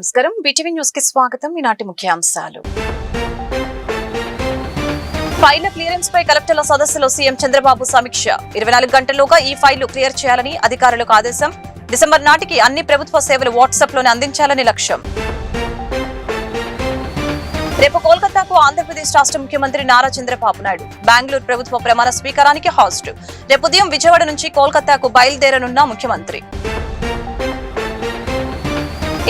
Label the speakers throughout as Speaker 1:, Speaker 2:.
Speaker 1: నమస్కారం BTV news కి స్వాగతం. ఈనాటి ముఖ్యాంశాలు. ఫైళ్ల క్లియరెన్స్ పై కలెక్టర్ల సదస్సులో సీఎం చంద్రబాబు సమీక్ష. 24 గంటల్లోగా ఈ ఫైళ్లు క్లియర్ చేయాలని అధికారులకు ఆదేశం. డిసెంబర్ నాటికి అన్ని ప్రభుత్వ సేవలు వాట్సాప్ లోనే అందించాలని లక్ష్యం. రేపు కోల్కతాకు ఆంధ్రప్రదేశ్ రాష్ట్ర ముఖ్యమంత్రి నారా చంద్రబాబు నాయుడు బెంగళూరు ప్రభుత్వ ప్రమాణ స్వీకారానికి హాజరు. రేపు ఉదయం విజయవాడ నుంచి కోల్కతాకు బయలుదేరనున్న ముఖ్యమంత్రి.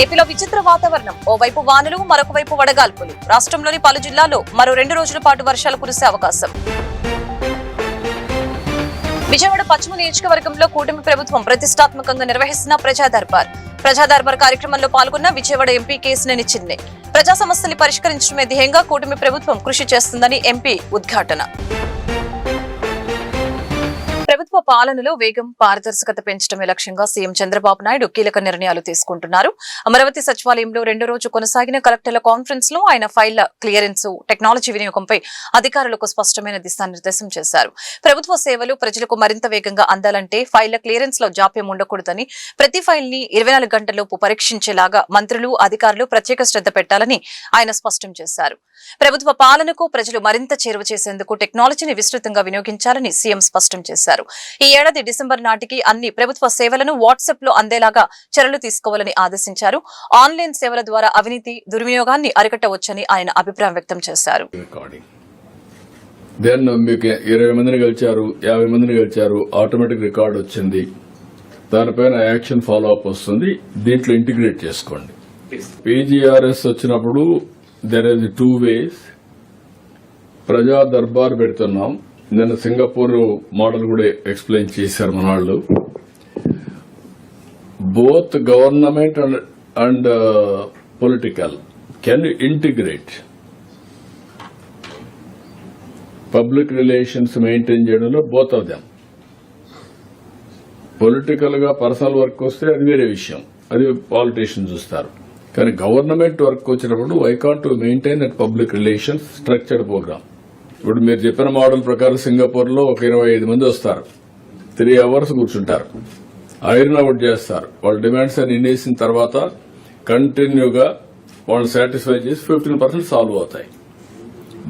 Speaker 1: ఏపీలో విచిత్ర వాతావరణం. ఓవైపు వానలు, మరొక వైపు వడగాల్పులు. రాష్ట్రంలోని పలు జిల్లాల్లో మరో 2 రోజుల పాటు వర్షాలు కురిసే అవకాశం. విజయవాడ పశ్చిమ నియోజకవర్గంలో కూటమి ప్రభుత్వం ప్రతిష్టాత్మకంగా నిర్వహిస్తున్న ప్రజా దర్బార్ కార్యక్రమంలో పాల్గొన్న విజయవాడ ఎంపీ కేశినేని చిన్ని. ప్రజా సమస్యల్ని పరిష్కరించడమే ధ్యేయంగా కూటమి ప్రభుత్వం కృషి చేస్తుందని ఎంపీ ఉద్ఘాటన. ప్రభుత్వ పాలనలో వేగం, పారదర్శకత పెంచడమే లక్ష్యంగా సీఎం చంద్రబాబు నాయుడు కీలక నిర్ణయాలు తీసుకుంటున్నారు. అమరావతి సచివాలయంలో 2 రోజు కొనసాగిన కలెక్టర్ల కాన్ఫరెన్స్ లో ఆయన ఫైళ్ల క్లియరెన్స్, టెక్నాలజీ వినియోగంపై అధికారులకు స్పష్టమైన దిశానిర్దేశం చేశారు. ప్రభుత్వ సేవలు ప్రజలకు మరింత వేగంగా అందాలంటే ఫైళ్ల క్లియరెన్స్ లో జాప్యం ఉండకూడదని, ప్రతి ఫైల్ ని 24 గంటల్లోపు పరీక్షించేలాగా మంత్రులు, అధికారులు ప్రత్యేక శ్రద్ధ పెట్టాలని ఆయన స్పష్టం చేశారు. ప్రభుత్వ పాలనకు ప్రజలు మరింత చేరువ చేసేందుకు టెక్నాలజీని విస్తృతంగా వినియోగించాలని సీఎం స్పష్టం చేశారు. ఈ ఏడాది డిసెంబర్ నాటికి అన్ని ప్రభుత్వ సేవలను వాట్సాప్ లో అందేలాగా చర్యలు తీసుకోవాలని ఆదేశించారు. ఆన్లైన్ సేవల ద్వారా అవినీతి, దుర్వినియోగాన్ని అరికట్టవచ్చని ఆయన అభిప్రాయం వ్యక్తం చేశారు.
Speaker 2: మీకు 20 మందిని గెలిచారు, 50 మందిని గెలిచారు, ఆటోమేటిక్ రికార్డ్ వచ్చింది. దానిపైన యాక్షన్ ఫాలో అప్ వస్తుంది. దీంట్లో ఇంటిగ్రేట్ చేసుకోండి. పీజీఆర్ఎస్ వచ్చినప్పుడు దెర్ ఇస్ 2 ways. ప్రజా దర్బార్ పెడుతున్నాం. నిన్న సింగపూర్ మోడల్ కూడా ఎక్స్ప్లెయిన్ చేశారు మన వాళ్ళు. Both government and political can integrate. Public relations maintain చేయడంలో బోత్ ఆఫ్ దెమ్. పొలిటికల్ గా పర్సనల్ వర్క్ వస్తే అది వేరే విషయం, అది పాలిటీషియన్స్ చూస్తారు. కానీ గవర్నమెంట్ వర్క్ వచ్చినప్పుడు I can't to maintain that public relations structured programme. ఇప్పుడు మీరు చెప్పిన మోడల్ ప్రకారం సింగపూర్ లో ఒక 25 మంది వస్తారు, 3 hours కూర్చుంటారు, ఐరన్ అవుట్ చేస్తారు. వాళ్ళ డిమాండ్స్ అని ఇనేసిన తర్వాత కంటిన్యూగా వాళ్ళు సాటిస్ఫై చేసి 15% సాల్వ్ అవుతాయి.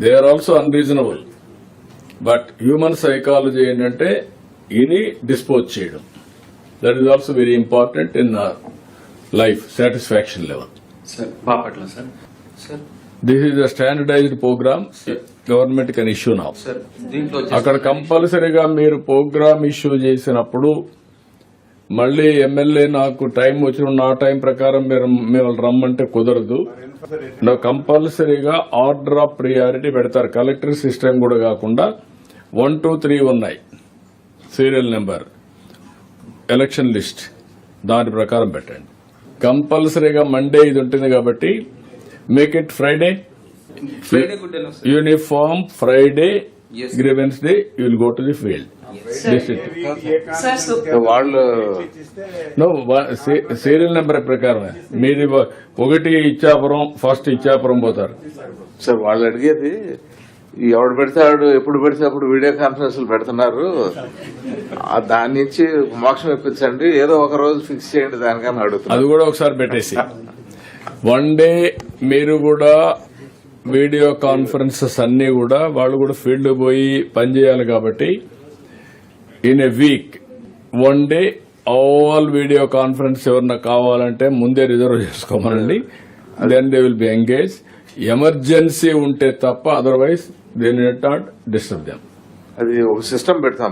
Speaker 2: They are also unreasonable. But human psychology ఏంటంటే ఇని డిస్పోజ్ చేయడం. That is also very important in life satisfaction level. This is a standardised programme government can issue now. అక్కడ కంపల్సరీగా మీరు ప్రోగ్రామ్ ఇష్యూ చేసినప్పుడు మళ్లీ ఎమ్మెల్యే నాకు టైం వచ్చిన నా టైం ప్రకారం మీరు రమ్మంటే కుదరదు. కంపల్సరీగా ఆర్డర్ ఆఫ్ ప్రియారిటీ పెడతారు. కలెక్టర్ సిస్టమ్ కూడా కాకుండా 1, 2, 3 ఉన్నాయి. సీరియల్ నెంబర్, ఎలక్షన్ లిస్ట్, దాని ప్రకారం పెట్టండి. కంపల్సరీగా మండే ఇది ఉంటుంది కాబట్టి make it Friday. Uniform Friday, grievance day you will go to the field. వాళ్ళు సీరియల్ నెంబర్ ప్రకారం మీది 1 ఇచ్చాపురం, ఫస్ట్ ఇచ్చాపురం పోతారు
Speaker 3: సార్. వాళ్ళు అడిగేది ఎవడు పెడతాడు, ఎప్పుడు పెడితే అప్పుడు వీడియో కాన్ఫరెన్స్ పెడుతున్నారు, దాని నుంచి మోక్షం ఇప్పించండి, ఏదో ఒక రోజు ఫిక్స్ చేయండి దానికన్నా అడుగుతారు.
Speaker 2: అది కూడా ఒకసారి పెట్టేసి 1 day మీరు కూడా వీడియో కాన్ఫరెన్సెస్ అన్ని కూడా వాళ్ళు కూడా ఫీల్డ్ పోయి పనిచేయాలి కాబట్టి in a week 1 day all video conference ఎవరన్నా కావాలంటే ముందే రిజర్వ్ చేసుకోమనండి. Then they will be engage. Emergency ఉంటే తప్ప otherwise they need not disturb them.
Speaker 3: అది ఒక సిస్టమ్ పెడతాం.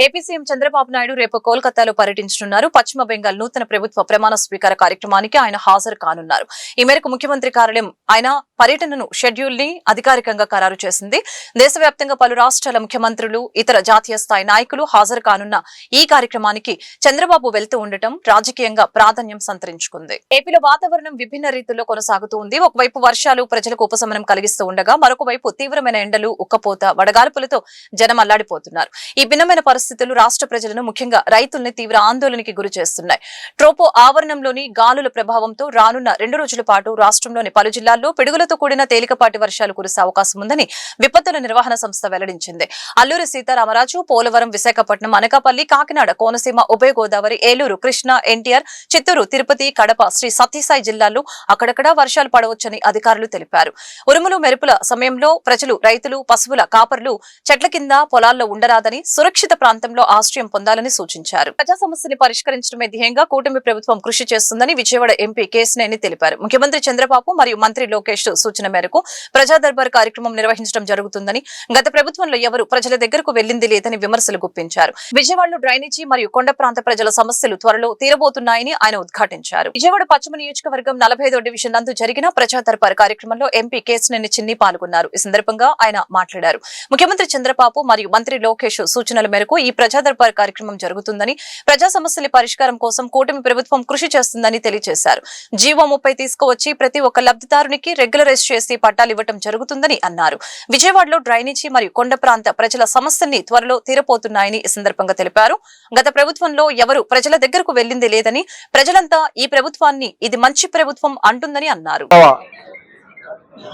Speaker 1: ఏపీ సీఎం చంద్రబాబు నాయుడు రేపు కోల్కతాలో పర్యటించనున్నారు. పశ్చిమ బెంగాల్ నూతన ప్రభుత్వ ప్రమాణ స్వీకార కార్యక్రమానికి ఆయన హాజరు కానున్నారు. ఈ మేరకు ముఖ్యమంత్రి కార్యాలయం ఆయన పర్యటనను షెడ్యూల్ ని అధికారికంగా ఖరారు చేసింది. దేశవ్యాప్తంగా పలు రాష్ట్రాల ముఖ్యమంత్రులు, ఇతర జాతీయ స్థాయి నాయకులు హాజరు కానున్న ఈ కార్యక్రమానికి చంద్రబాబు వెళ్తూ ఉండటం రాజకీయంగా ప్రాధాన్యం సంతరించుకుంది. ఏపీలో వాతావరణం విభిన్న రీతుల్లో కొనసాగుతూ ఉంది. ఒకవైపు వర్షాలు ప్రజలకు ఉపశమనం కలిగిస్తూ ఉండగా, మరొక వైపు తీవ్రమైన ఎండలు, ఉక్కపోత, వడగాల్పులు ఆరోపణలతో జనం అల్లాడిపోతున్నారు. ఈ భిన్నమైన పరిస్థితులు రాష్ట్ర ప్రజలను ముఖ్యంగా రైతుల్ని తీవ్ర ఆందోళనకి గురి చేస్తున్నాయి. ట్రోపో ఆవరణంలోని గాలుల ప్రభావంతో రానున్న 2 రోజుల పాటు రాష్ట్రంలోని పలు జిల్లాల్లో పిడుగులతో కూడిన తేలికపాటి వర్షాలు కురిసే అవకాశం ఉందని విపత్తుల నిర్వహణ సంస్థ వెల్లడించింది. అల్లూరి సీతారామరాజు, పోలవరం, విశాఖపట్నం, అనకాపల్లి, కాకినాడ, కోనసీమ, ఉభయ గోదావరి, ఏలూరు, కృష్ణా, ఎన్టీఆర్, చిత్తూరు, తిరుపతి, కడప, శ్రీ సత్యసాయి జిల్లాల్లో అక్కడక్కడా వర్షాలు పడవచ్చని అధికారులు తెలిపారు. ఉరుములు మెరుపుల సమయంలో ప్రజలు, రైతులు, పశువుల కాపర్లు చెట్ల కింద పొలాల్లో ఉండరాదని, సురక్షిత ప్రాంతంలో ఆశ్రయం పొందాలని సూచించారు. ప్రజా సమస్యని పరిష్కరించడమే ధ్యేయంగా కూటమి ప్రభుత్వం కృషి చేస్తుందని విజయవాడ ఎంపీ కేశినేని తెలిపారు. ముఖ్యమంత్రి చంద్రబాబు మరియు మంత్రి లోకేష్ సూచన మేరకు ప్రజా దర్బార్ కార్యక్రమం నిర్వహించడం జరుగుతుందని, గత ప్రభుత్వంలో ఎవరు ప్రజల దగ్గరకు వెళ్లింది లేదని విమర్శలు గుప్పించారు. విజయవాడలో డ్రైనేజీ మరియు కొండ ప్రాంత ప్రజల సమస్యలు త్వరలో తీరబోతున్నాయని ఆయన ఉద్ఘాటించారు. విజయవాడ పశ్చిమ నియోజకవర్గం 45వ డివిజన్ నందు జరిగిన ప్రజా దర్బార్ కార్యక్రమంలో ఎంపీ కేశినేని చిన్ని పాల్గొన్నారు. ఈ సందర్భంగా ఆయన మాట్లాడారు. ముఖ్యమంత్రి చంద్రబాబు మరియు మంత్రి లోకేష్ సూచనల మేరకు ఈ ప్రజా దర్బార్ కార్యక్రమం జరుగుతుందని, ప్రజా సమస్యల పరిష్కారం కోసం కూటమి ప్రభుత్వం కృషి చేస్తుందని తెలియజేశారు. జీవో 30 తీసుకువచ్చి ప్రతి ఒక్క లబ్ధిదారునికి రెగ్యులరైజ్ చేసి పట్టాలు ఇవ్వడం జరుగుతుందని అన్నారు. విజయవాడలో డ్రైనేజీ మరియు కొండ ప్రాంత ప్రజల సమస్యల్ని త్వరలో తీరపోతున్నాయని ఈ సందర్భంగా తెలిపారు. గత ప్రభుత్వంలో ఎవరు ప్రజల దగ్గరకు వెళ్లింది లేదని, ప్రజలంతా ఈ ప్రభుత్వాన్ని ఇది మంచి ప్రభుత్వం అంటుందని అన్నారు.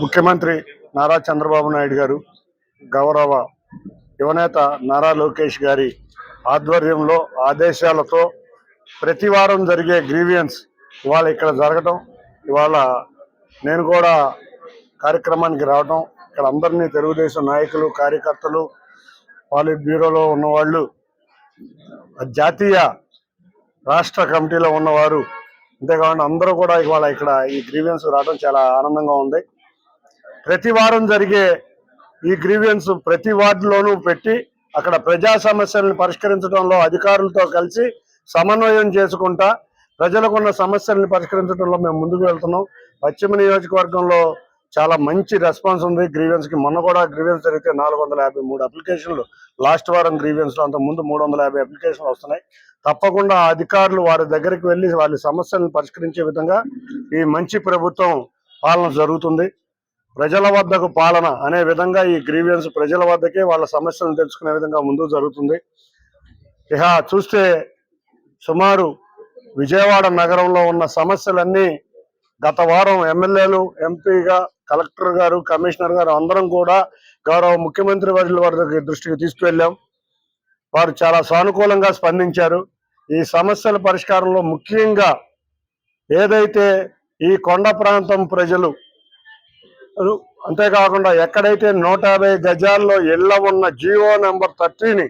Speaker 4: ముఖ్యమంత్రి నారా చంద్రబాబు నాయుడు గారు, గౌరవ యువనేత నారా లోకేష్ గారి ఆధ్వర్యంలో ఆదేశాలతో ప్రతి వారం జరిగే గ్రీవియన్స్ ఇవాళ ఇక్కడ జరగటం, ఇవాళ నేను కూడా కార్యక్రమానికి రావటం, ఇక్కడ అందరినీ తెలుగుదేశం నాయకులు, కార్యకర్తలు, పాలిట్ బ్యూరోలో ఉన్నవాళ్ళు, జాతీయ రాష్ట్ర కమిటీలో ఉన్నవారు, అంతేకాకుండా అందరూ కూడా ఇవాళ ఇక్కడ ఈ గ్రీవియన్స్ రావడం చాలా ఆనందంగా ఉంది. ప్రతి వారం జరిగే ఈ గ్రీవియన్స్ ప్రతి వార్డులోనూ పెట్టి అక్కడ ప్రజా సమస్యలను పరిష్కరించడంలో అధికారులతో కలిసి సమన్వయం చేసుకుంటా ప్రజలకున్న సమస్యలను పరిష్కరించడంలో మేము ముందుకు వెళ్తున్నాం. పశ్చిమ నియోజకవర్గంలో చాలా మంచి రెస్పాన్స్ ఉంది గ్రీవియన్స్ కి. మొన్న కూడా గ్రీవియన్స్ జరిగితే 453 అప్లికేషన్లు, లాస్ట్ వారం గ్రీవియన్స్ లో అంత ముందు 350 అప్లికేషన్లు వస్తున్నాయి. తప్పకుండా అధికారులు వారి దగ్గరికి వెళ్లి వాళ్ళ సమస్యలను పరిష్కరించే విధంగా ఈ మంచి ప్రభుత్వం పాలన జరుగుతుంది. ప్రజల వద్దకు పాలన అనే విధంగా ఈ గ్రీవియన్స్ ప్రజల వద్దకే వాళ్ళ సమస్యలను తెలుసుకునే విధంగా ముందుకు జరుగుతుంది. ఇక చూస్తే సుమారు విజయవాడ నగరంలో ఉన్న సమస్యలన్నీ గత వారం ఎమ్మెల్యేలు, ఎంపీగా, కలెక్టర్ గారు, కమిషనర్ గారు అందరం కూడా గౌరవ ముఖ్యమంత్రి వారి దృష్టికి తీసుకువెళ్ళాం. వారు చాలా సానుకూలంగా స్పందించారు. ఈ సమస్యల పరిష్కారంలో ముఖ్యంగా ఏదైతే ఈ కొండ ప్రాంతం ప్రజలు, అంతేకాకుండా ఎక్కడైతే 150 గజాల్లో ఇళ్ల ఉన్న జీవో నెంబర్ 30ని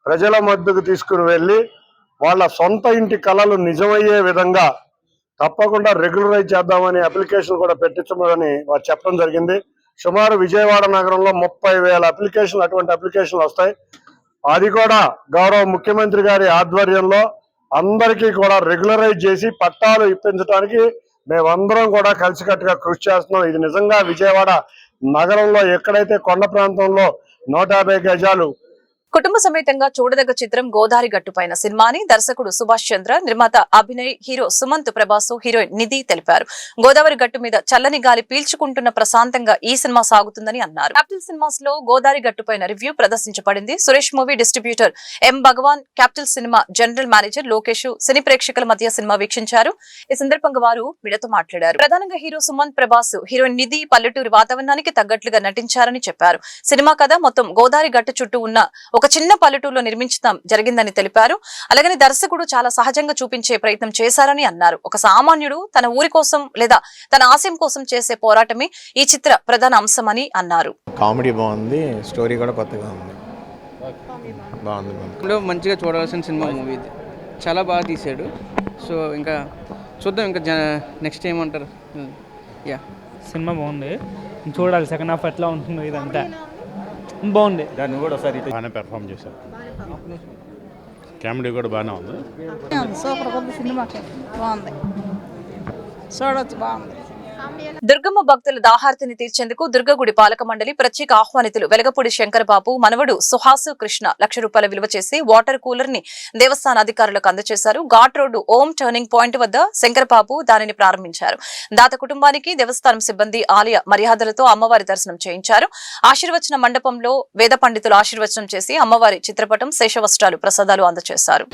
Speaker 4: ప్రజల మధ్యకు తీసుకుని వెళ్ళి వాళ్ళ సొంత ఇంటి కలలు నిజమయ్యే విధంగా తప్పకుండా రెగ్యులరైజ్ చేద్దామని అప్లికేషన్ కూడా పెట్టించమని వారు చెప్పడం జరిగింది. సుమారు విజయవాడ నగరంలో 30,000 అప్లికేషన్లు, అటువంటి అప్లికేషన్లు వస్తాయి. అది కూడా గౌరవ ముఖ్యమంత్రి గారి ఆధ్వర్యంలో అందరికీ కూడా రెగ్యులరైజ్ చేసి పట్టాలు ఇప్పించడానికి మేమందరం కూడా కలిసికట్టుగా కృషి చేస్తున్నాం. ఇది నిజంగా విజయవాడ నగరంలో ఎక్కడైతే కొండ ప్రాంతంలో 150 గజాలు
Speaker 1: కుటుంబ సమేతంగా చూడదగ్గ చిత్రం గోదారి గట్టుపైన సినిమాని దర్శకుడు సుభాష్ చంద్ర, నిర్మాత అభినయ్, హీరో సుమంత్ ప్రభాసు, హీరోయిన్ నిధి తెలిపారు. గోదావరి గట్టు మీద చల్లని గాలి పీల్చుకుంటున్న ప్రశాంతంగా ఈ సినిమా సాగుతుందని అన్నారు. క్యాపిటల్ సినిమాస్ లో గోదారి గట్టుపైన రివ్యూ ప్రదర్శించబడింది. Suresh movie distributor M Bhagavan, capital cinema general manager Lokesh సినీ ప్రేక్షకుల మధ్య సినిమా వీక్షించారు. ఈ సందర్భంగా వారు మీడియాతో మాట్లాడారు. ప్రధానంగా హీరో సుమంత్ ప్రభాసు, హీరోయిన్ నిధి పల్లెటూరి వాతావరణానికి తగ్గట్లుగా నటించారని చెప్పారు. సినిమా కథ మొత్తం గోదావరి గట్టు చుట్టూ ఉన్న ఒక చిన్న పల్లెటూరులో నిర్మించడం జరిగిందని తెలిపారు. అలాగని దర్శకుడు చాలా సహజంగా చూపించే ప్రయత్నం చేశారని అన్నారు. ఒక సామాన్యుడు తన ఊరి కోసం లేదా తన ఆశయం కోసం చేసే పోరాటమే ఈ చిత్ర ప్రధాన అంశమని అన్నారు.
Speaker 5: కామెడీ బాగుంది, స్టోరీ కూడా కొత్తగా ఉంది, బాగుంది.
Speaker 6: మంచిగా చూడాల్సిన సినిమా మూవీ ఇది, చాలా బాగా తీశాడు. సో ఇంకా చూద్దాం, ఇంకా నెక్స్ట్ ఏమంటారు. యా,
Speaker 7: సినిమా బాగుంది, చూడాలి సెకండ్ హాఫ్ ఎట్లా ఉంటుందో. ఇదంతా బాగుంది.
Speaker 8: దాన్ని కూడా ఒకసారి బాగానే పెర్ఫామ్ చేశారు, కామెడీ కూడా బాగానే ఉంది.
Speaker 9: సూపర్ కొద్ది సినిమా బాగుంది, చూడొచ్చు, బాగుంది.
Speaker 1: దుర్గమ్మ భక్తుల దాహార్తిని తీర్చేందుకు దుర్గగుడి పాలక మండలి ప్రత్యేక ఆహ్వానితులు వెలగపూడి శంకరబాబు మనవడు సుహాసు కృష్ణ ₹1,00,000 విలువ చేసి వాటర్ కూలర్ ని దేవస్థాన అధికారులకు అందజేశారు. ఘాట్ రోడ్డు ఓం టర్నింగ్ పాయింట్ వద్ద శంకరబాబు దానిని ప్రారంభించారు. దాత కుటుంబానికి దేవస్థానం సిబ్బంది ఆలయ మర్యాదలతో అమ్మవారి దర్శనం చేయించారు. ఆశీర్వచన మండపంలో వేద పండితులు ఆశీర్వచనం చేసి అమ్మవారి చిత్రపటం, శేషవస్త్రాలు, ప్రసాదాలు అందజేశారు.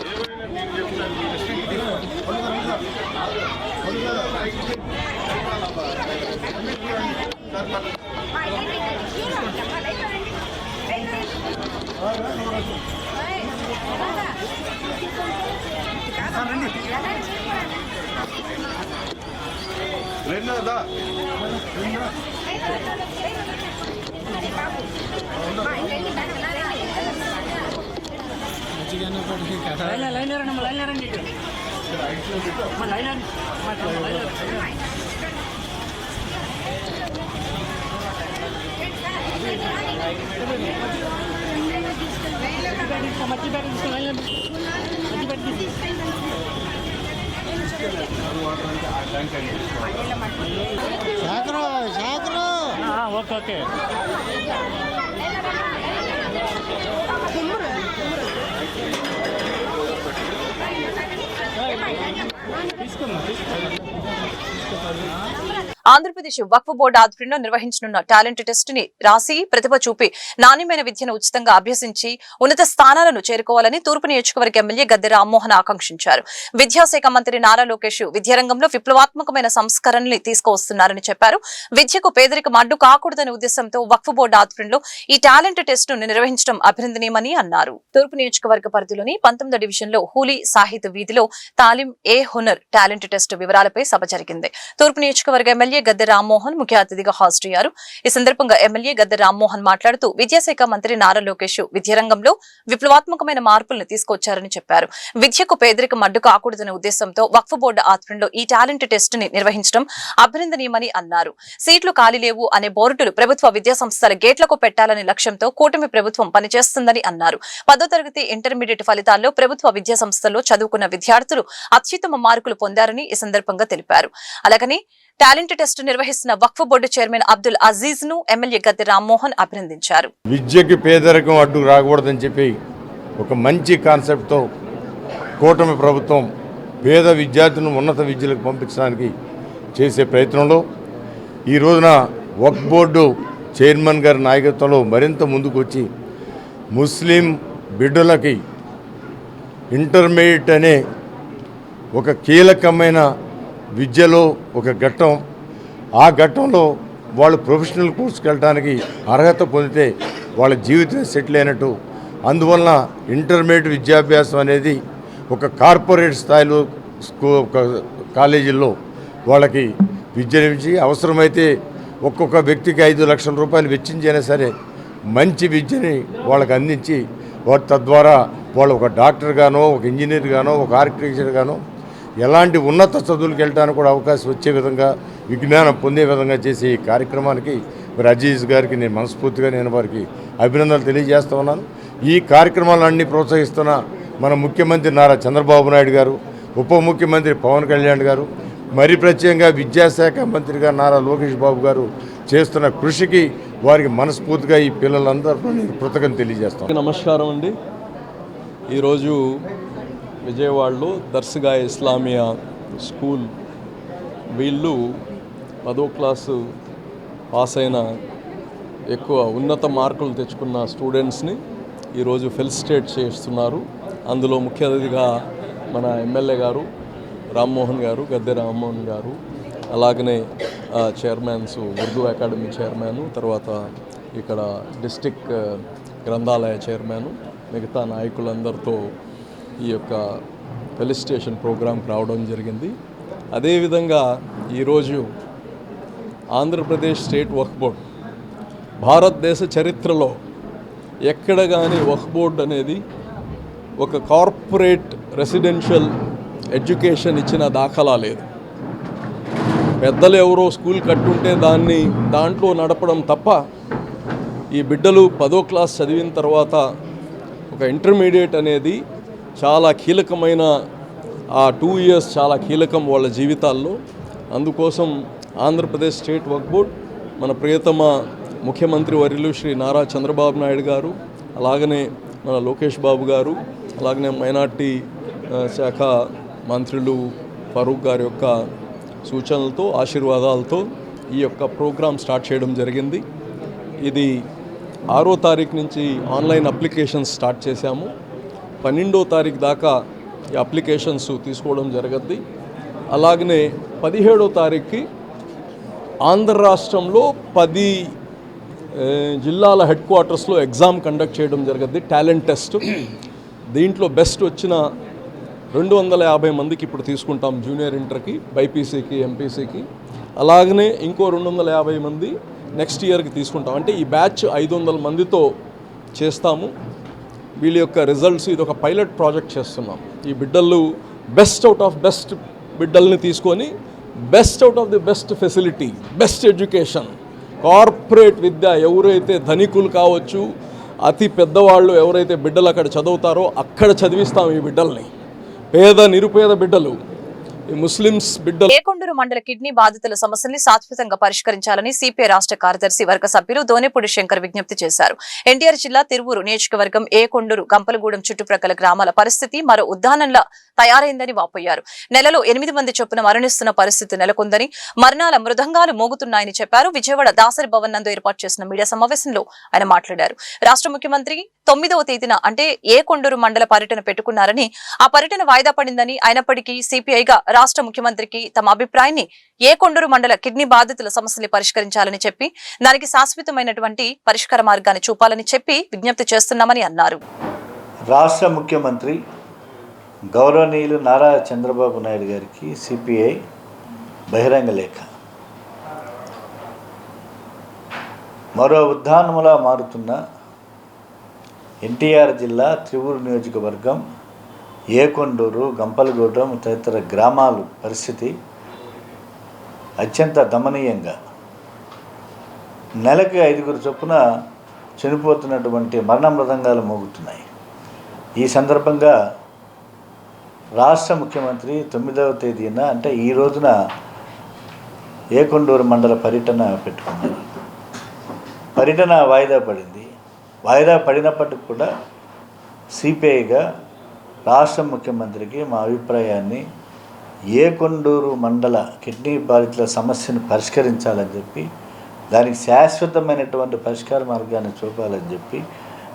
Speaker 7: ఓకే
Speaker 1: ఆంధ్రప్రదేశ్ వక్ఫ్ బోర్డు ఆధ్వర్యంలో నిర్వహించనున్న టాలెంట్ టెస్ట్ ని రాసి ప్రతిభ చూపి నాణ్యమైన విద్యను ఉచితంగా అభ్యసించి ఉన్నత స్థానాలను చేరుకోవాలని తూర్పు నియోజకవర్గ ఎమ్మెల్యే గద్దె రామ్మోహన్ ఆకాంక్షించారు. విద్యాశాఖ మంత్రి నారా లోకేష్ విద్యారంగంలో విప్లవాత్మకమైన సంస్కరణల్ని తీసుకువస్తున్నారని చెప్పారు. విద్యకు పేదరికం అడ్డు కాకూడదనే ఉద్దేశంతో వక్ఫ్ బోర్డు ఆధ్వర్యంలో ఈ టాలెంట్ టెస్ట్ ను నిర్వహించడం అభినందనీయమని అన్నారు. తూర్పు నియోజకవర్గ పరిధిలోని 19వ డివిజన్లో హూలీ సాహిత్ వీధిలో తాలిం ఏ హునర్ టాలెంట్ టెస్ట్ వివరాలపై సభ జరిగింది. తూర్పు నియోజకవర్గ ఎమ్మెల్యే గద్దె రామ్మోహన్ ముఖ్య అతిథిగా హాజరయ్యారు. ఈ సందర్భంగా ఎమ్మెల్యే గద్దె రామ్మోహన్ మాట్లాడుతూ విద్యాశాఖ మంత్రి నారా లోకేష్ విద్యారంగంలో విప్లవాత్మకమైన మార్పులను తీసుకొచ్చారని చెప్పారు. విద్యకు పేదరికం అడ్డు కాకూడదనే ఉద్దేశంతో వక్ఫ్ బోర్డు ఆధ్వర్యంలో ఈ టాలెంట్ టెస్ట్ ని నిర్వహించడం అభినందనీయమని అన్నారు. సీట్లు ఖాళీ లేవు అనే బోర్డులు ప్రభుత్వ విద్యాసంస్థల గేట్లకు పెట్టాలనే లక్ష్యంతో కూటమి ప్రభుత్వం పనిచేస్తుందని అన్నారు. 10వ తరగతి ఇంటర్మీడియట్ ఫలితాల్లో ప్రభుత్వ విద్యాసంస్థల్లో చదువుకున్న విద్యార్థులు అత్యుత్తమ మార్కులు పొందారని ఈ సందర్భంగా తెలిపారు. అలాగని టాలెంట్ టెస్ట్ నిర్వహిస్తున్న వక్ఫ్ బోర్డు చైర్మన్ అబ్దుల్ అజీజ్ ను ఎమ్మెల్యే గద్దె రామ్మోహన్ అభినందించారు.
Speaker 9: విద్యకి పేదరికం అడ్డు రాకూడదని చెప్పి ఒక మంచి కాన్సెప్ట్తో కూటమి ప్రభుత్వం పేద విద్యార్థులను ఉన్నత విద్యలకు పంపించడానికి చేసే ప్రయత్నంలో ఈ రోజున వక్ఫ్ బోర్డు చైర్మన్ గారి నాయకత్వంలో మరింత ముందుకు వచ్చి ముస్లిం బిడ్డలకి ఇంటర్మీడియట్ అనే ఒక కీలకమైన విద్యలో ఒక ఘట్టం, ఆ ఘట్టంలో వాళ్ళు ప్రొఫెషనల్ కోర్సుకి వెళ్ళడానికి అర్హత పొందితే వాళ్ళ జీవితం సెటిల్ అయినట్టు. అందువలన ఇంటర్మీడియట్ విద్యాభ్యాసం అనేది ఒక కార్పొరేట్ స్థాయిలో కాలేజీల్లో వాళ్ళకి విద్యనించి అవసరమైతే ఒక్కొక్క వ్యక్తికి 5 లక్షల రూపాయలు వెచ్చించైనా సరే మంచి విద్యని వాళ్ళకి అందించి తద్వారా వాళ్ళు ఒక డాక్టర్ గానో, ఒక ఇంజనీర్ గానో, ఒక ఆర్కిటెక్చర్ గానో ఎలాంటి ఉన్నత చదువులకు వెళ్ళడానికి కూడా అవకాశం వచ్చే విధంగా విజ్ఞానం పొందే విధంగా చేసే ఈ కార్యక్రమానికి మరి అజీజ్ గారికి నేను మనస్ఫూర్తిగా వారికి అభినందనలు తెలియజేస్తా ఉన్నాను. ఈ కార్యక్రమాలన్నీ ప్రోత్సహిస్తున్న మన ముఖ్యమంత్రి నారా చంద్రబాబు నాయుడు గారు, ఉప ముఖ్యమంత్రి పవన్ కళ్యాణ్ గారు, మరి ప్రత్యేకంగా విద్యాశాఖ మంత్రిగా నారా లోకేష్ బాబు గారు చేస్తున్న కృషికి వారికి మనస్ఫూర్తిగా ఈ పిల్లలందరూ నేను కృతజ్ఞతలు తెలియజేస్తాను.
Speaker 10: నమస్కారం అండి. ఈరోజు విజయవాడలో దర్శగా ఇస్లామియా స్కూల్ వీళ్ళు 10వ క్లాసు పాస్ అయిన ఎక్కువ ఉన్నత మార్కులు తెచ్చుకున్న స్టూడెంట్స్ని ఈరోజు ఫెలిసిటేట్ చేస్తున్నారు. అందులో ముఖ్య అతిథిగా మన ఎమ్మెల్యే గారు రామ్మోహన్ గారు, గద్దె రామ్మోహన్ గారు, అలాగనే చైర్మన్స్, ఉర్దూ అకాడమీ చైర్మన్, తర్వాత ఇక్కడ డిస్టిక్ గ్రంథాలయ చైర్మన్, మిగతా నాయకులందరితో ఈ యొక్క ఫెలిసిటేషన్ ప్రోగ్రాంకి రావడం జరిగింది. అదేవిధంగా ఈరోజు ఆంధ్రప్రదేశ్ స్టేట్ వక్ఫ్ బోర్డ్ భారతదేశ చరిత్రలో ఎక్కడ కానీ వక్ఫ్ బోర్డ్ అనేది ఒక కార్పొరేట్ రెసిడెన్షియల్ ఎడ్యుకేషన్ ఇచ్చిన దాఖలా లేదు. పెద్దలు ఎవరో స్కూల్ కట్టుంటే దాంట్లో నడపడం తప్ప ఈ బిడ్డలు 10వ క్లాస్ చదివిన తర్వాత ఒక ఇంటర్మీడియట్ అనేది చాలా కీలకమైన ఆ 2 years చాలా కీలకం వాళ్ళ జీవితాల్లో. అందుకోసం ఆంధ్రప్రదేశ్ స్టేట్ వక్ఫ్ బోర్డ్, మన ప్రియతమ ముఖ్యమంత్రి వర్యులు శ్రీ నారా చంద్రబాబు నాయుడు గారు, అలాగనే మన లోకేష్ బాబు గారు, అలాగనే మైనార్టీ శాఖ మంత్రులు ఫరూక్ గారి యొక్క సూచనలతో, ఆశీర్వాదాలతో ఈ యొక్క ప్రోగ్రాం స్టార్ట్ చేయడం జరిగింది. ఇది 6వ తారీఖు నుంచి ఆన్లైన్ అప్లికేషన్స్ స్టార్ట్ చేశాము. 12వ తారీఖు దాకా ఈ అప్లికేషన్స్ తీసుకోవడం జరగద్ది. అలాగనే 17వ తారీఖుకి ఆంధ్ర రాష్ట్రంలో 10 జిల్లాల హెడ్ క్వార్టర్స్లో ఎగ్జామ్ కండక్ట్ చేయడం జరగద్ది, టాలెంట్ టెస్ట్. దీంట్లో బెస్ట్ వచ్చిన 250 మందికి ఇప్పుడు తీసుకుంటాం జూనియర్ ఇంటర్కి, బైపీసీకి, ఎంపీసీకి. అలాగనే ఇంకో 250 మంది నెక్స్ట్ ఇయర్కి తీసుకుంటాం. అంటే ఈ బ్యాచ్ 500 మందితో చేస్తాము. వీళ్ళ యొక్క రిజల్ట్స్, ఇది ఒక పైలట్ ప్రాజెక్ట్ చేస్తున్నాం. ఈ బిడ్డలు బెస్ట్ అవుట్ ఆఫ్ బెస్ట్ బిడ్డల్ని తీసుకొని best out of the best facility, best education, corporate విద్య, ఎవరైతే ధనికులు కావచ్చు, అతి పెద్దవాళ్ళు ఎవరైతే బిడ్డలు అక్కడ చదువుతారో అక్కడ చదివిస్తాం ఈ బిడ్డల్ని. పేద నిరుపేద బిడ్డలు, ఈ ముస్లిమ్స్ బిడ్డలు.
Speaker 1: ఏకొండూరు మండల కిడ్నీ బాధితుల సమస్యల్ని శాశ్వతంగా పరిష్కరించాలని సిపిఐ రాష్ట్ర కార్యదర్శి వర్గ సభ్యులు దోనేపూడి శంకర్ విజ్ఞప్తి చేశారు. ఎన్టీఆర్ జిల్లా తిరువూరు నియోజకవర్గం ఏకొండూరు, గంపలగూడెం చుట్టుప్రక్కల గ్రామాల పరిస్థితి మరో ఉదాహరణలా తయారైందని వాపోయారు. నెలలో 8 మంది చొప్పున మరణిస్తున్న పరిస్థితి నెలకొందని, మరణాల మృదంగాలు మోగుతున్నాయని చెప్పారు. విజయవాడ దాసరి భవన్ నందు ఏర్పాటు చేసిన మీడియా సమావేశంలో ఆయన మాట్లాడారు. రాష్ట్ర ముఖ్యమంత్రి 9వ తేదీన అంటే ఏకొండూరు మండల పర్యటన పెట్టుకున్నారని, ఆ పర్యటన వాయిదా పడిందని, అయినప్పటికీ సిపిఐగా రాష్ట్ర ముఖ్యమంత్రికి తమ అభిప్రాయాన్ని ఏకొండూరు మండల కిడ్నీ బాధితుల సమస్యల్ని పరిష్కరించాలని చెప్పి, దానికి శాశ్వతమైనటువంటి పరిష్కార మార్గాన్ని చూపాలని చెప్పి విజ్ఞప్తి చేస్తున్నామని అన్నారు.
Speaker 11: రాష్ట్ర ముఖ్యమంత్రి గౌరవనీయులు నారా చంద్రబాబు నాయుడు గారికి సిపిఐ బహిరంగ లేఖ. మరో ఉద్దానములా మారుతున్న ఎన్టీఆర్ జిల్లా తిరువూరు నియోజకవర్గం ఏకొండూరు, గంపలగూడెం తదితర గ్రామాల పరిస్థితి అత్యంత దమనీయంగా, నెలకి 5 చొప్పున చనిపోతున్నటువంటి మరణ మృదంగాలు మోగుతున్నాయి. ఈ సందర్భంగా రాష్ట్ర ముఖ్యమంత్రి 9వ తేదీన అంటే ఈ రోజున ఏకొండూరు మండల పర్యటన పెట్టుకున్నారు. పర్యటన వాయిదా పడింది. వాయిదా పడినప్పటికి కూడా సిపిఐగా రాష్ట్ర ముఖ్యమంత్రికి మా అభిప్రాయాన్ని ఏకొండూరు మండల కిడ్నీ బాధితుల సమస్యను పరిష్కరించాలని చెప్పి, దానికి శాశ్వతమైనటువంటి పరిష్కార మార్గాన్ని చూపాలని చెప్పి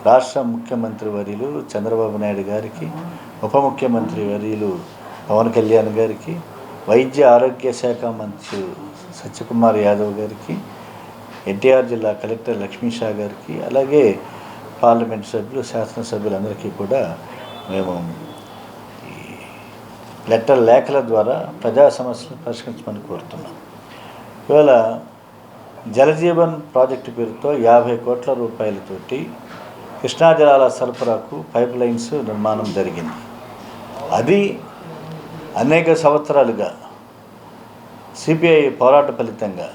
Speaker 11: రాష్ట్ర ముఖ్యమంత్రి వర్యులు చంద్రబాబు నాయుడు గారికి, ఉప ముఖ్యమంత్రి వర్యులు పవన్ కళ్యాణ్ గారికి, వైద్య ఆరోగ్య శాఖ మంత్రి సత్యకుమార్ యాదవ్ గారికి, ఎన్టీఆర్ జిల్లా కలెక్టర్ లక్ష్మీషా గారికి, అలాగే పార్లమెంట్ సభ్యులు, శాసనసభ్యులందరికీ కూడా మేము ఈ లేఖల ద్వారా ప్రజా సమస్యలను పరిష్కరించమని కోరుతున్నాం. ఇవాళ జలజీవన్ ప్రాజెక్టు పేరుతో 50 కోట్ల రూపాయలతోటి కృష్ణా జలాల సరఫరాకు పైప్ లైన్స్ నిర్మాణం జరిగింది. అది అనేక సంవత్సరాలుగా సిపిఐ పోరాట ఫలితంగా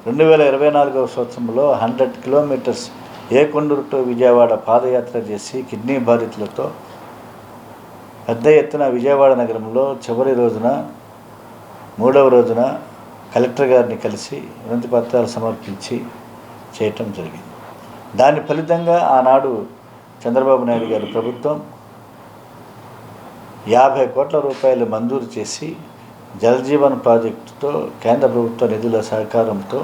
Speaker 11: 2024వ సంవత్సరంలో 100 కిలోమీటర్స్ ఏకొండూరు టు విజయవాడ పాదయాత్ర చేసి కిడ్నీ బాధితులతో పెద్ద ఎత్తున విజయవాడ నగరంలో చివరి రోజున 3వ రోజున కలెక్టర్ గారిని కలిసి వినతి పత్రాలు సమర్పించి చేయటం జరిగింది. దాని ఫలితంగా ఆనాడు చంద్రబాబు నాయుడు గారి ప్రభుత్వం 50 కోట్ల రూపాయలు మంజూరు చేసి జలజీవన్ ప్రాజెక్టుతో కేంద్ర ప్రభుత్వ నిధుల సహకారంతో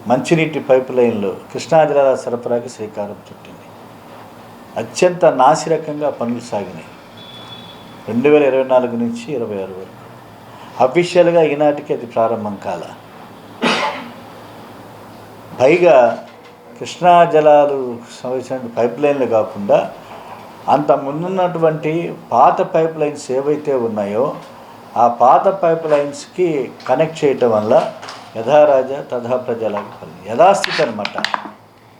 Speaker 11: మంచినీటి పైప్ లైన్లో కృష్ణా జలాల సరఫరాకి శ్రీకారం చుట్టింది. అత్యంత నాసిరకంగా పనులు సాగినాయి 2024 నుంచి 26 వరకు. అఫీషియల్గా ఈనాటికి అది ప్రారంభం కాల. పైగా కృష్ణా జలాలు సంబంధించిన పైప్ లైన్లు కాకుండా అంత ముందున్నటువంటి పాత పైప్ లైన్స్ ఏవైతే ఉన్నాయో ఆ పాత పైప్ లైన్స్కి కనెక్ట్ చేయటం వల్ల యథారాజా తథా ప్రజలకు యథాస్థితి అనమాట,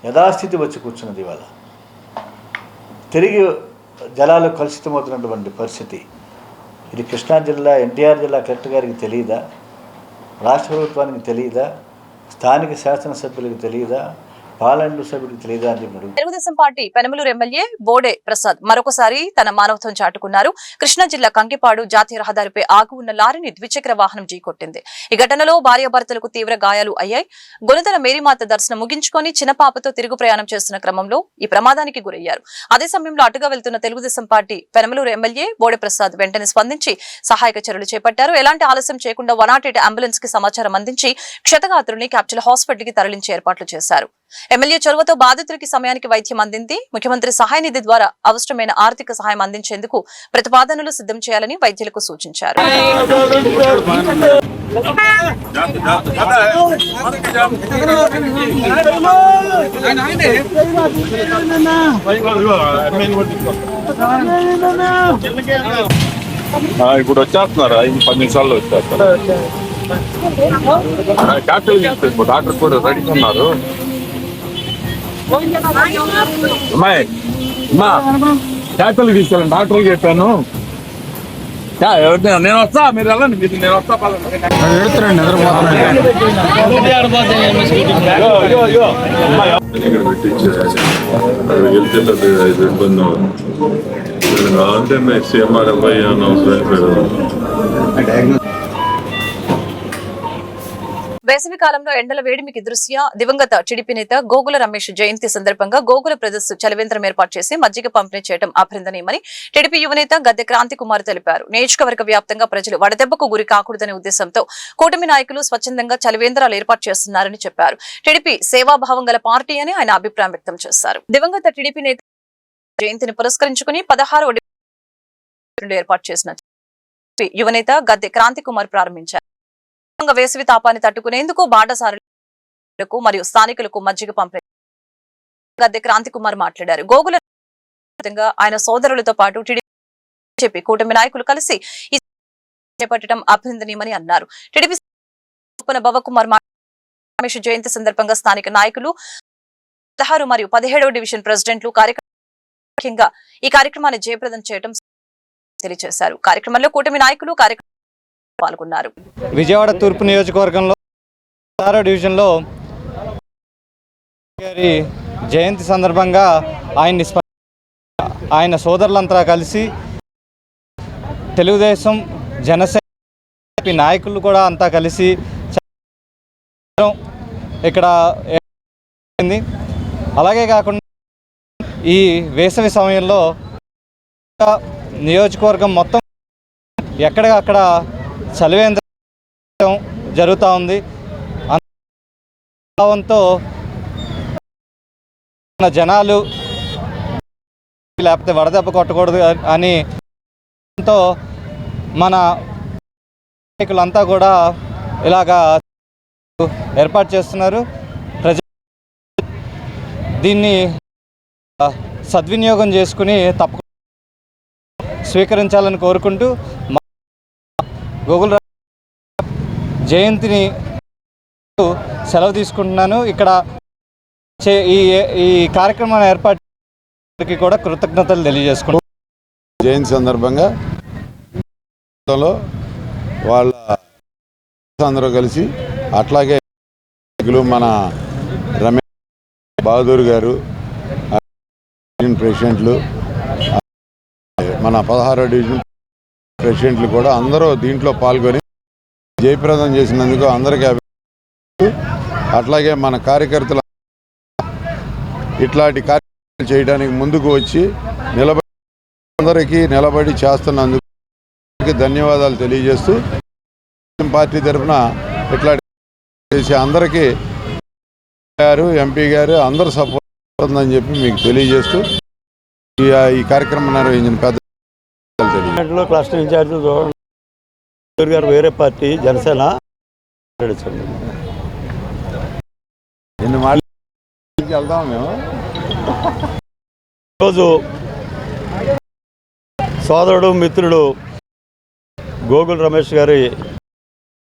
Speaker 11: యథాస్థితి వచ్చి కూర్చున్నది. ఇవాళ తిరిగి జలాలు కలుషితమవుతున్నటువంటి పరిస్థితి. ఇది కృష్ణా జిల్లా ఎన్టీఆర్ జిల్లా కలెక్టర్ గారికి తెలియదా? రాష్ట్ర ప్రభుత్వానికి తెలియదా? స్థానిక శాసనసభ్యులకు తెలియదా? పార్లమెంటు సభ్యుడికి తెలియదా అని చెప్పి అడుగుతాను.
Speaker 1: తెలుగుదేశం పార్టీ పెనమలూరు ఎమ్మెల్యే బోడే ప్రసాద్ మరొకసారి తన మానవత్వం చాటుకున్నారు. కృష్ణా జిల్లా కంకిపాడు జాతీయ రహదారిపై ఆగి ఉన్న లారీని ద్విచక్ర వాహనం ఢీకొట్టింది. ఈ ఘటనలో భార్యాభర్తలకు తీవ్ర గాయాలు అయ్యాయి. గొలుతల మేరీమాత దర్శనం ముగించుకొని చిన్నపాపతో తిరుగు ప్రయాణం చేస్తున్న క్రమంలో ఈ ప్రమాదానికి గురయ్యారు. అదే సమయంలో అటుగా వెళ్తున్న తెలుగుదేశం పార్టీ పెనమలూరు ఎమ్మెల్యే బోడే ప్రసాద్ వెంటనే స్పందించి సహాయక చర్యలు చేపట్టారు. ఎలాంటి ఆలస్యం చేయకుండా 108 అంబులెన్స్ కి సమాచారం అందించి క్షతగాత్రుల్ని క్యాపిటల్ హాస్పిటల్ కి తరలించే ఏర్పాట్లు చేశారు. ఎమ్మెల్యే చొరవతో బాధితులకి సమయానికి వైద్యం అందింది. ముఖ్యమంత్రి సహాయ నిధి ద్వారా అవసరమైన ఆర్థిక సహాయం అందించేందుకు ప్రతిపాదనలు సిద్ధం చేయాలని వైద్యులకు సూచించారు.
Speaker 8: ఇప్పుడు వచ్చేస్తున్నారా? 10 నిమిషాల్లో వచ్చేస్తారు. క్యాపిటల్ డాక్టర్ కూడా రెడీ ఉన్నారు. అమ్మాయి అమ్మా క్యాపిటల్ తీసుకెళ్ళండి, డాక్టర్ చెప్పాను. నేను వస్తా, మీరు వెళ్ళండి. నేను వస్తా.
Speaker 1: వేసవి కాలంలో ఎండల వేడిమికి దృష్ట్యా దివంగత టీడీపీ నేత గోగుల రమేష్ జయంతి సందర్భంగా గోగుల ప్రదర్శ చలివేంద్రం ఏర్పాటు చేసి మజ్జిగ పంపిణీ చేయడం అభినందనీయమని టీడీపీ యువనేత గద్దె క్రాంతి కుమార్ తెలిపారు. నియోజకవర్గ వ్యాప్తంగా ప్రజలు వడదెబ్బకు గురి కాకూడదనే ఉద్దేశంతో కూటమి నాయకులు స్వచ్ఛందంగా చలివేంద్రాలు ఏర్పాటు చేస్తున్నారని చెప్పారు. టీడీపీ సేవాభావం గల పార్టీ అని ఆయన అభిప్రాయం వ్యక్తం చేశారు. దివంగత టీడీపీ నేత జయంతిని పురస్కరించుకుని 16 ఏర్పాటు చేసిన యువనేత గద్దె క్రాంతి కుమార్ ప్రారంభించారు. వేసవి తాపాన్ని తట్టుకునేందుకు బాటసారులకు మరియు స్థానికులకు మజ్జిగ పంపిణీ గద్దె క్రాంతి కుమార్ మాట్లాడారు. గోగుల ఆయన సోదరులతో పాటు టీడీపీ కూటమి నాయకులు కలిసి ఈ చేపట్టడం అభినందనీయమని అన్నారు. టీడీపీ భవకుమార్ రమేష్ జయంతి సందర్భంగా స్థానిక నాయకులు 16 మరియు 17వ డివిజన్ ప్రెసిడెంట్లు ముఖ్యంగా ఈ కార్యక్రమాన్ని జయప్రదం చేయడం తెలియజేశారు. కార్యక్రమంలో కూటమి నాయకులు పాల్గొన్నారు.
Speaker 5: విజయవాడ తూర్పు నియోజకవర్గంలో 16వ డివిజన్లో గారి జయంతి సందర్భంగా ఆయన సోదరులంతా కలిసి తెలుగుదేశం జనసేన నాయకులు కూడా అంతా కలిసి ఇక్కడ అలాగే కాకుండా ఈ వేసవి సమయంలో నియోజకవర్గం మొత్తం ఎక్కడికక్కడ చలివేంద్రం జరుగుతూ ఉంది. భావంతో జనాలు లేకపోతే వడదెబ్బ కొట్టకూడదు అని మన నాయకులంతా కూడా ఇలాగా ఏర్పాటు చేస్తున్నారు. దీన్ని సద్వినియోగం చేసుకుని తప్పకుండా స్వీకరించాలని కోరుకుంటూ గోగుల జయంతిని సెలవు తీసుకుంటున్నాను. ఇక్కడ ఈ కార్యక్రమాన్ని ఏర్పాటుకి కూడా కృతజ్ఞతలు తెలియజేసుకుంటాను.
Speaker 9: జయంతి సందర్భంగా వాళ్ళ అందరూ కలిసి అట్లాగే మన రమేష్ బహదూర్ గారు ప్రెసిడెంట్లు, మన 16వ డివిజన్ ప్రెసిడెంట్లు కూడా అందరూ దీంట్లో పాల్గొని జయప్రదం చేసినందుకు అందరికీ అట్లాగే మన కార్యకర్తలు ఇట్లాంటి కార్యక్రమాలు చేయడానికి ముందుకు వచ్చి అందరికీ నిలబడి చేస్తున్నందుకు ధన్యవాదాలు తెలియజేస్తూ పార్టీ తరఫున ఇట్లా చేసి అందరికీ గారు ఎంపీ గారు అందరూ సపోర్ట్ ఉందని చెప్పి మీకు తెలియజేస్తూ ఈ కార్యక్రమం నిర్వహించిన పెద్ద
Speaker 4: క్లస్టర్ ఇన్ఛార్జ్ గారు వేరే పార్టీ జనసేన
Speaker 9: వెళ్దాం మేము.
Speaker 4: ఈరోజు సోదరుడు మిత్రుడు గోగుల రమేష్ గారి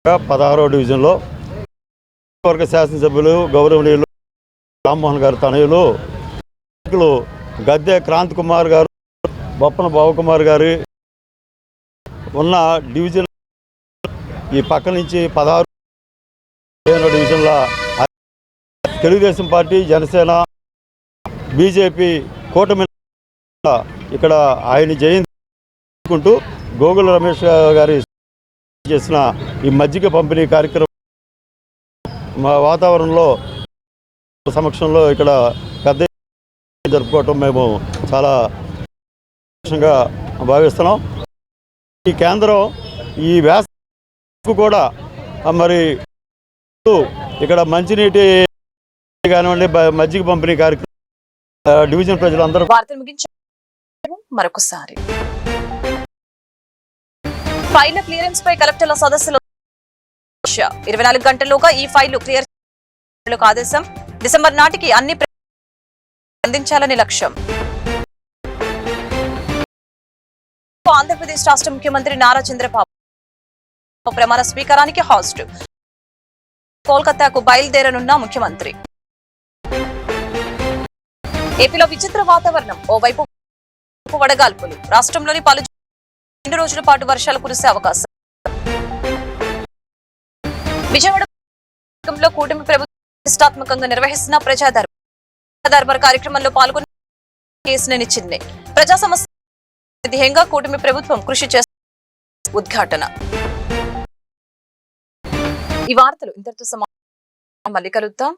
Speaker 4: 16వ డివిజన్లో వర్గ శాసనసభ్యులు గౌరవనీయులు రామ్మోహన్ గారు తనయులు గద్దె క్రాంతి కుమార్ గారు, బొప్పన బావకుమార్ గారి ఉన్న డివిజన్ ఈ పక్క నుంచి 16వ డివిజన్లో తెలుగుదేశం పార్టీ, జనసేన, బీజేపీ కూటమి ఇక్కడ ఆయన జయంతి గోగుల రమేష్ గారి చేసిన ఈ మజ్జిగ పంపిణీ కార్యక్రమం మా వాతావరణంలో సమక్షంలో ఇక్కడ పెద్ద జరుపుకోవటం మేము చాలా సంతోషంగా భావిస్తున్నాం. ఈ కేంద్రం ఈ వేసవికి కూడా మరి ఇక్కడ మంచినీటి కానివ్వండి, మజ్జిగ పంపిణీ కార్యక్రమం డివిజన్ ప్రజలందరూ.
Speaker 1: వార్తలు ముగించే మరొకసారి ఫైళ్ల క్లియరెన్స్ పై కలెక్టర్ల సదస్సులో 24 గంటల్లోగా ఈ ఫైళ్లు క్లియర్ ఆదేశం. డిసెంబర్ నాటికి అన్ని అందించాలని లక్ష్యం. ఆంధ్రప్రదేశ్ రాష్ట్ర ముఖ్యమంత్రి నారా చంద్రబాబు ప్రమాణ స్వీకారానికి హాజరు. కోల్కతాకు బయలుదేరనున్న ముఖ్యమంత్రి. ఏపీలో విచిత్ర వాతావరణం. ఓవైపు వడగాల్పులు. రాష్ట్రంలోని పలు 2 రోజుల పాటు వర్షాలు కురిసే అవకాశం. విజయవాడలో కూటమి ప్రభుత్వం ప్రతిష్టాత్మకంగా నిర్వహిస్తున్న ప్రజా దర్బార్ కార్యక్రమంలో పాల్గొన్న కేసినేని చిన్ని. ప్రజా సమస్య ధ్యేయంగా కూటమి ప్రభుత్వం కృషి చేస్తున్న ఉద్ఘాటన. ఈ వార్తలు ఇంతటితో సమాప్తం. మళ్ళీ కలుద్దాం.